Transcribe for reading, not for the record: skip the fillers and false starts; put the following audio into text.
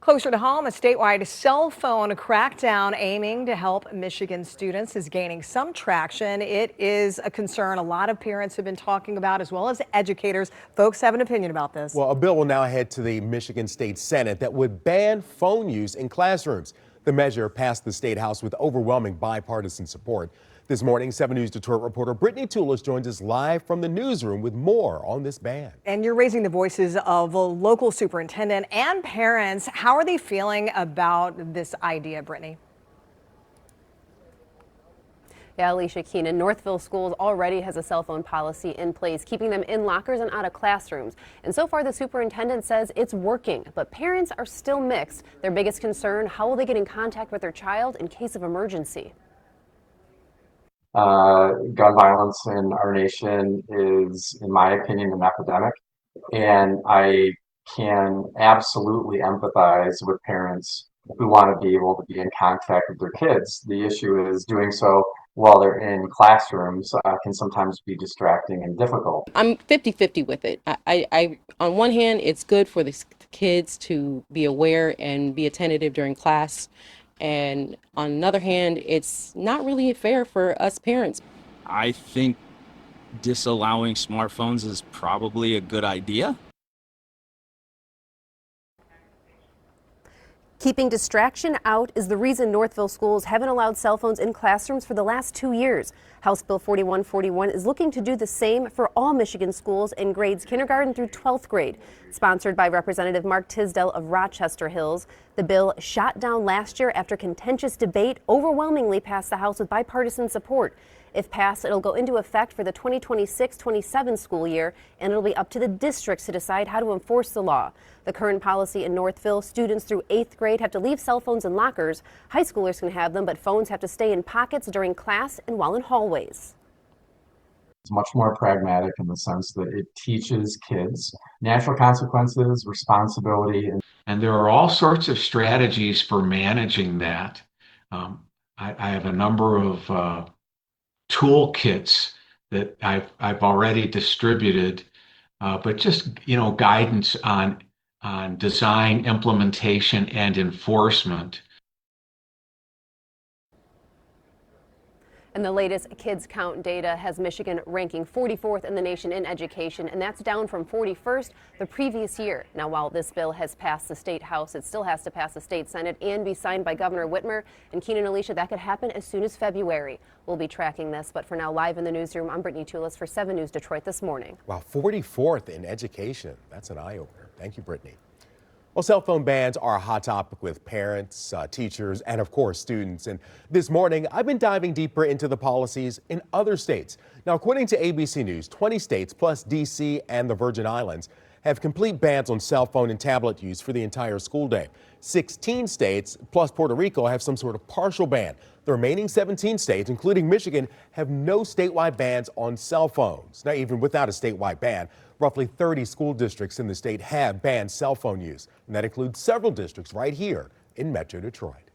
Closer to home, a statewide cell phone crackdown aiming to help Michigan students is gaining some traction. It is a concern a lot of parents have been talking about, as well as educators. Folks have an opinion about this. Well, a bill will now head to the Michigan State Senate that would ban phone use in classrooms. The measure passed the State House with overwhelming bipartisan support. This morning, 7 News Detroit reporter Brittany Toulis joins us live from the newsroom with more on this ban. And you're raising the voices of a local superintendent and parents. How are they feeling about this idea, Brittany? Yeah, Alicia Keenan, Northville Schools already has a cell phone policy in place, keeping them in lockers and out of classrooms. And so far, the superintendent says it's working, but parents are still mixed. Their biggest concern, how will they get in contact with their child in case of emergency? Gun violence in our nation is, in my opinion, an epidemic. And I can absolutely empathize with parents who want to be able to be in contact with their kids. The issue is doing so while they're in classrooms can sometimes be distracting and difficult. I'm 50-50 with it. I on one hand, it's good for the kids to be aware and be attentive during class. And on another hand, it's not really fair for us parents. I think disallowing smartphones is probably a good idea. Keeping distraction out is the reason Northville schools haven't allowed cell phones in classrooms for the last 2 years. House Bill 4141 is looking to do the same for all Michigan schools in grades kindergarten through 12th grade. Sponsored by Representative Mark Tisdale of Rochester Hills, the bill, shot down last year after contentious debate, overwhelmingly passed the House with bipartisan support. If passed, it'll go into effect for the 2026-27 school year, and it'll be up to the districts to decide how to enforce the law. The current policy in Northville, students through 8th grade have to leave cell phones in lockers. High schoolers can have them, but phones have to stay in pockets during class and while in hallways. It's much more pragmatic in the sense that it teaches kids natural consequences, responsibility. And there are all sorts of strategies for managing that. I have a number of toolkits that I've already distributed, but just guidance on design, implementation, and enforcement. And the latest Kids Count data has Michigan ranking 44th in the nation in education, and that's down from 41st the previous year. Now, while this bill has passed the state house, it still has to pass the state senate and be signed by Governor Whitmer. And Keenan, Alicia, that could happen as soon as February. We'll be tracking this, but for now, live in the newsroom, I'm Brittany Toulis for 7 News Detroit this morning. Wow, 44th in education. That's an eye-opener. Thank you, Brittany. Well, cell phone bans are a hot topic with parents, teachers, and of course students. And this morning, I've been diving deeper into the policies in other states. Now, according to ABC News, 20 states plus D.C. and the Virgin Islands have complete bans on cell phone and tablet use for the entire school day. 16 states plus Puerto Rico have some sort of partial ban. The remaining 17 states, including Michigan, have no statewide bans on cell phones. Now, even without a statewide ban, roughly 30 school districts in the state have banned cell phone use, and that includes several districts right here in Metro Detroit.